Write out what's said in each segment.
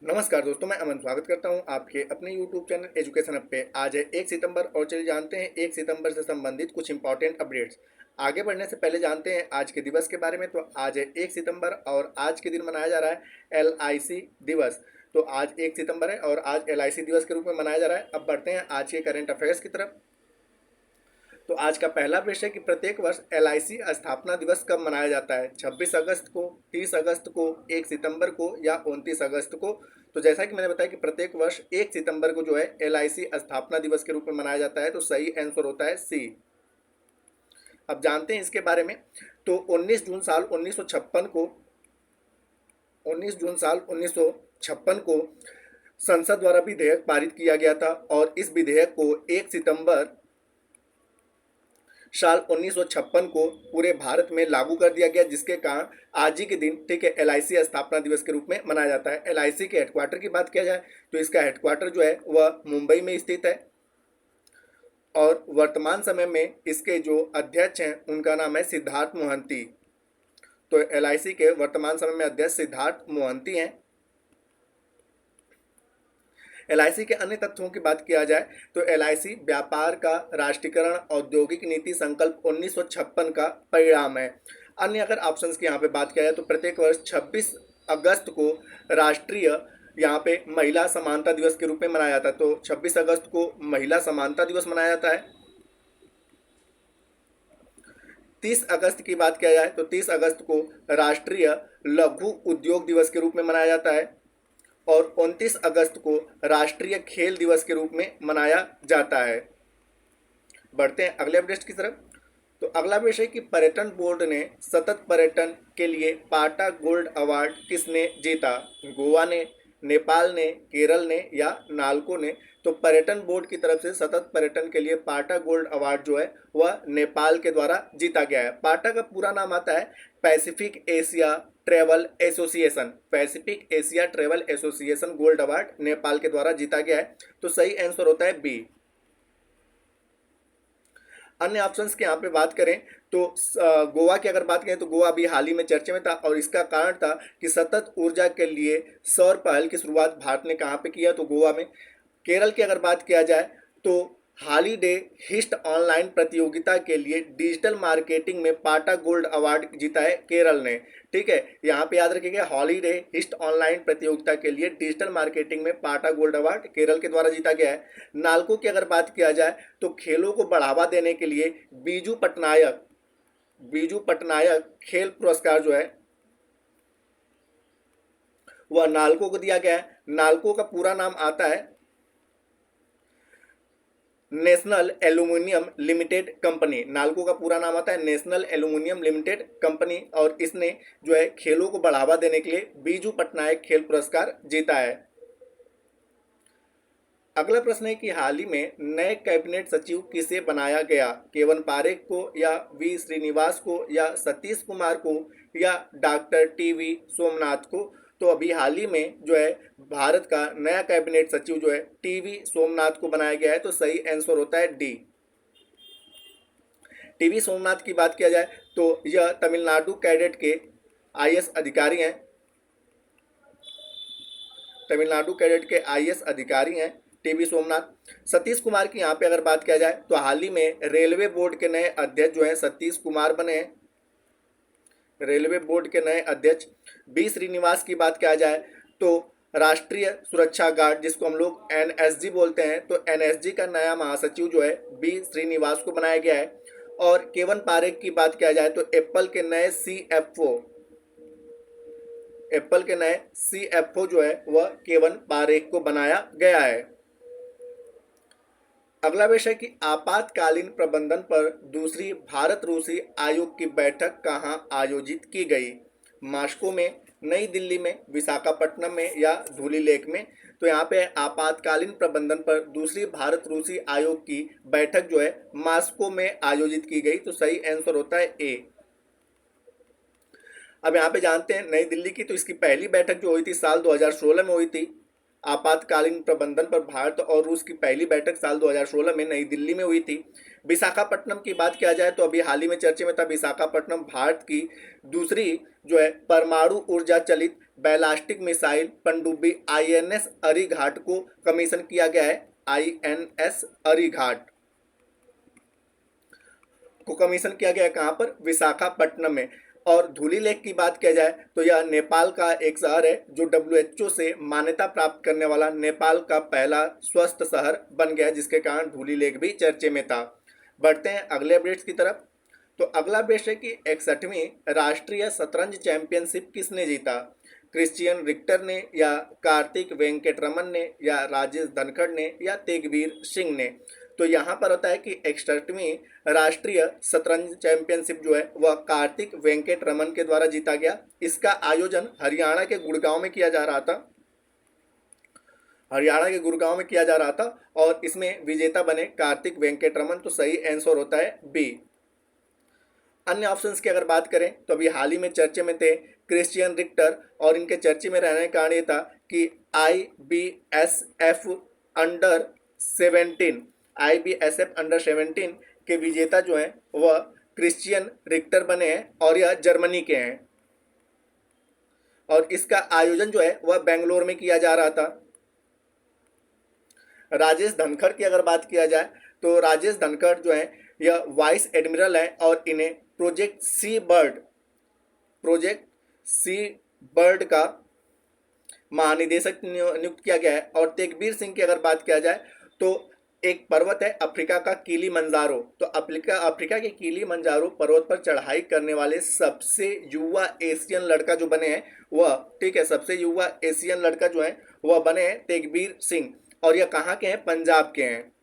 नमस्कार दोस्तों, मैं अमन स्वागत करता हूं आपके अपने YouTube चैनल एजुकेशन हब पे। आज है 1 सितंबर और चलिए जानते हैं 1 सितंबर से संबंधित कुछ इंपॉर्टेंट अपडेट्स। आगे बढ़ने से पहले जानते हैं आज के दिवस के बारे में। तो आज है 1 सितंबर और आज के दिन मनाया जा रहा है LIC दिवस। तो आज 1 सितंबर है और आज LIC दिवस के रूप में मनाया जा रहा है। अब बढ़ते हैं आज के करंट अफेयर्स की तरफ। तो आज का पहला प्रश्न है कि प्रत्येक वर्ष LIC स्थापना दिवस कब मनाया जाता है? 26 अगस्त को, 30 अगस्त को, 1 सितंबर को या 29 अगस्त को? तो जैसा कि मैंने बताया कि प्रत्येक वर्ष 1 सितंबर को जो है LIC स्थापना दिवस के रूप में मनाया जाता है। तो सही आंसर होता है सी। अब जानते हैं इसके बारे में। तो 19 जून साल 1956 को 1956 को संसद द्वारा विधेयक पारित किया गया था और इस विधेयक को 1 सितंबर साल 1956 को पूरे भारत में लागू कर दिया गया, जिसके कारण आज ही के दिन ठीक है LIC स्थापना दिवस के रूप में मनाया जाता है। LIC के हेडक्वार्टर की बात किया जाए तो इसका हेडक्वार्टर जो है वह मुंबई में स्थित है और वर्तमान समय में इसके जो अध्यक्ष हैं उनका नाम है सिद्धार्थ मोहंती। तो LIC के वर्तमान समय में अध्यक्ष सिद्धार्थ मोहंती हैं। LIC के अन्य तथ्यों की बात किया जाए तो LIC व्यापार का राष्ट्रीयकरण औद्योगिक नीति संकल्प 1956 का परिणाम है। अन्य अगर ऑप्शंस की यहाँ पे बात किया जाए तो प्रत्येक वर्ष 26 अगस्त को राष्ट्रीय यहाँ पे महिला समानता दिवस के रूप में मनाया जाता है। तो 26 अगस्त को महिला समानता दिवस मनाया जाता है। 30 अगस्त की बात किया जाए तो 30 अगस्त को राष्ट्रीय लघु उद्योग दिवस के रूप में मनाया जाता है और 29 अगस्त को राष्ट्रीय खेल दिवस के रूप में मनाया जाता है। बढ़ते हैं अगले अपडेट की तरफ। तो अगला विषय है कि पर्यटन बोर्ड ने सतत पर्यटन के लिए पाटा गोल्ड अवार्ड किसने जीता? गोवा ने, नेपाल ने, केरल ने या नालको ने? तो पर्यटन बोर्ड की तरफ से सतत पर्यटन के लिए पाटा गोल्ड अवार्ड जो है वह नेपाल के द्वारा जीता गया है। पाटा का पूरा नाम आता है Pacific Asia travel association. Pacific Asia travel association gold award Nepal के द्वारा जीता गया है। तो सही आंसर होता है बी। अन्य ऑप्शंस की यहाँ पे बात करें तो गोवा की अगर बात करें तो गोवा अभी हाल ही में चर्चे में था और इसका कारण था कि सतत ऊर्जा के लिए सौर पहल की शुरुआत भारत ने कहाँ पे किया? तो गोवा में। केरल की अगर बात किया जाए तो हॉलीडे हिस्ट ऑनलाइन प्रतियोगिता के लिए डिजिटल मार्केटिंग में पाटा गोल्ड अवार्ड जीता है केरल ने। ठीक है, यहाँ पे याद रखिएगा हॉलीडे हिस्ट ऑनलाइन प्रतियोगिता के लिए डिजिटल मार्केटिंग में पाटा गोल्ड अवार्ड केरल के द्वारा जीता गया है। नालको की अगर बात किया जाए तो खेलों को बढ़ावा देने के लिए बीजू पटनायक खेल पुरस्कार जो है वह नालको को दिया गया है। नालको का पूरा नाम आता है national aluminium limited company. NALCO का पूरा नाम आता है नेशनल एल्यूमिनियम लिमिटेड कंपनी और इसने जो है खेलों को बढ़ावा देने के लिए बीजू पटनायक खेल पुरस्कार जीता है। अगला प्रश्न है कि हाल ही में नए कैबिनेट सचिव किसे बनाया गया? केवन पारेख को या वी श्रीनिवास को या सतीश कुमार को या डॉक्टर टी.वी. सोमनाथ को? तो अभी हाल ही में जो है भारत का नया कैबिनेट सचिव जो है टी.वी. सोमनाथ को बनाया गया है। तो सही आंसर होता है डी। टी.वी. सोमनाथ की बात किया जाए तो यह तमिलनाडु कैडेट के IAS अधिकारी हैं। तमिलनाडु कैडेट के IAS अधिकारी हैं टी.वी. सोमनाथ। सतीश कुमार की यहाँ पे अगर बात किया जाए तो हाल ही में रेलवे बोर्ड के नए अध्यक्ष जो हैं सतीश कुमार बने हैं। रेलवे बोर्ड के नए अध्यक्ष। बी श्रीनिवास की बात किया जाए तो राष्ट्रीय सुरक्षा गार्ड जिसको हम लोग NSG बोलते हैं, तो NSG का नया महासचिव जो है बी श्रीनिवास को बनाया गया है। और केवन पारेख की बात किया जाए तो एप्पल के नए CFO जो है वह केवन पारेख को बनाया गया है। अगला विषय कि आपातकालीन प्रबंधन पर दूसरी भारत रूसी आयोग की बैठक कहाँ आयोजित की गई? मास्को में, नई दिल्ली में, विशाखापट्टनम में या धुली लेक में? तो यहाँ पे आपातकालीन प्रबंधन पर दूसरी भारत रूसी आयोग की बैठक जो है मास्को में आयोजित की गई। तो सही आंसर होता है ए। अब यहाँ पे जानते हैं नई दिल्ली की, तो इसकी पहली बैठक जो हुई थी साल 2016 में हुई थी। आपातकालीन प्रबंधन पर भारत और रूस की पहली बैठक साल 2016 में नई दिल्ली में हुई थी। विशाखापट्टनम की बात किया जाए तो अभी हाल ही में चर्चे में था। विशाखापट्टनम भारत की दूसरी जो है परमाणु ऊर्जा चलित बैलास्टिक मिसाइल पनडुब्बी INS अरीघाट को कमीशन किया गया है। INS अरीघाट को कमीशन किया गया है कहाँ पर? विशाखापट्टनम में। और धुली लेक की बात किया जाए तो यह नेपाल का एक शहर है जो WHO से मान्यता प्राप्त करने वाला नेपाल का पहला स्वस्थ शहर बन गया, जिसके कारण धुली लेक भी चर्चे में था। बढ़ते हैं अगले अपडेट्स की तरफ। तो अगला अपडेट है कि 61वीं राष्ट्रीय शतरंज चैंपियनशिप किसने जीता? क्रिश्चियन रिक्टर ने, या कार्तिक वेंकटरमन ने, या राजेश धनखड़ ने, या तेगवीर सिंह ने? तो यहाँ पर होता है कि 61वीं राष्ट्रीय शतरंज चैंपियनशिप जो है वह कार्तिक वेंकटरमन के द्वारा जीता गया। इसका आयोजन हरियाणा के गुड़गांव में किया जा रहा था। हरियाणा के गुड़गांव में किया जा रहा था और इसमें विजेता बने कार्तिक वेंकटरमन। तो सही आंसर होता है बी। अन्य ऑप्शंस की अगर बात करें तो अभी हाल ही में चर्चे में थे क्रिश्चियन रिक्टर, और इनके चर्चे में रहने का कारण ये था कि IBSF अंडर 17 के विजेता जो हैं वह क्रिश्चियन रिक्टर बने हैं और यह जर्मनी के हैं, और इसका आयोजन जो है वह बेंगलोर में किया जा रहा था। राजेश धनखड़ की अगर बात किया जाए तो राजेश धनखड़ जो है यह वाइस एडमिरल है और इन्हें प्रोजेक्ट सी बर्ड का महानिदेशक नियुक्त किया गया है। और तेगबीर सिंह की अगर बात किया जाए तो एक पर्वत है अफ्रीका का किलिमंजारो, तो अफ्रीका के किलिमंजारो पर्वत पर चढ़ाई करने वाले सबसे युवा एशियन लड़का जो बने हैं वह, ठीक है, सबसे युवा एशियन लड़का जो है वह बने हैं तेगबीर सिंह। और यह कहाँ के हैं? पंजाब के हैं।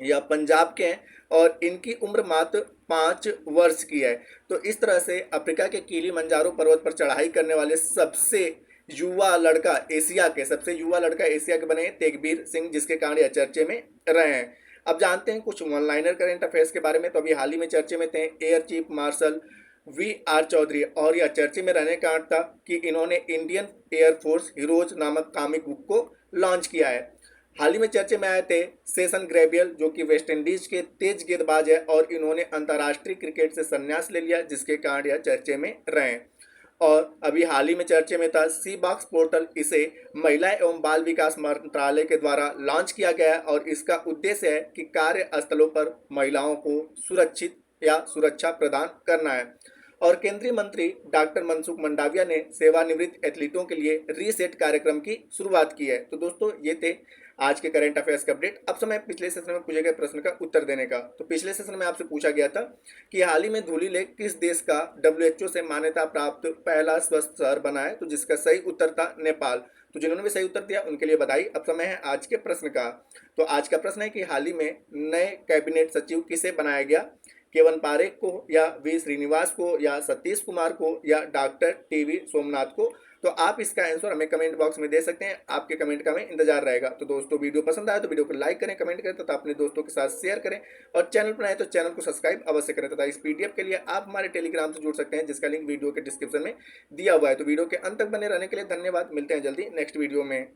यह पंजाब के हैं और इनकी उम्र मात्र 5 वर्ष की है। तो इस तरह से अफ्रीका के किलिमंजारो पर्वत पर चढ़ाई करने वाले सबसे युवा लड़का एशिया के बने हैं तेगबीर सिंह, जिसके कारण यह चर्चे में रहे हैं। अब जानते हैं कुछ वन लाइनर करंट अफेयर्स के बारे में। तो अभी हाल ही में चर्चे में थे air chief marshal VR Chaudhary, और यह चर्चे में रहने का कारण था कि इन्होंने इंडियन एयरफोर्स हीरोज नामक कॉमिक बुक को लॉन्च किया है। हाल ही में चर्चे में आए थे सेशन ग्रेबियल, जो कि वेस्ट इंडीज के तेज गेंदबाज है, और इन्होंने अंतर्राष्ट्रीय क्रिकेट से संन्यास ले लिया, जिसके कारण यह चर्चे में रहे। और अभी हाल ही में चर्चे में था सी बॉक्स पोर्टल, इसे महिला एवं बाल विकास मंत्रालय के द्वारा लॉन्च किया गया है, और इसका उद्देश्य है कि कार्यस्थलों पर महिलाओं को सुरक्षा प्रदान करना है। और केंद्रीय मंत्री डॉक्टर मनसुख मंडाविया ने सेवानिवृत्त एथलीटों के लिए रीसेट कार्यक्रम की शुरुआत की है। तो दोस्तों ये थे आज के करंट अफेयर्स के अपडेट। अब समय पिछले सेशन में पूछे गए प्रश्न का उत्तर देने का। तो पिछले सेशन में आपसे पूछा गया था कि हाल ही में धुली लेक किस देश का WHO से मान्यता प्राप्त पहला स्वस्थ शहर बना है? तो जिसका सही उत्तर था नेपाल। तो जिन्होंने भी सही उत्तर दिया उनके लिए बधाई। अब समय है आज के प्रश्न का। तो आज का प्रश्न है कि हाल ही में नए कैबिनेट सचिव किसे बनाया गया? केवन पारेख को, या V श्रीनिवास को, या सतीश कुमार को, या डॉक्टर TV सोमनाथ को? तो आप इसका आंसर हमें कमेंट बॉक्स में दे सकते हैं। आपके कमेंट का हमें इंतजार रहेगा। तो दोस्तों वीडियो पसंद आए तो वीडियो को लाइक करें, कमेंट करें तथा अपने दोस्तों के साथ शेयर करें, और चैनल पर आए तो चैनल को सब्सक्राइब अवश्य करें। तथा इस PDF के लिए आप हमारे टेलीग्राम से जुड़ सकते हैं, जिसका लिंक वीडियो के डिस्क्रिप्शन में दिया हुआ है। तो वीडियो के अंत तक बने रहने के लिए धन्यवाद। मिलते हैं जल्दी नेक्स्ट वीडियो में।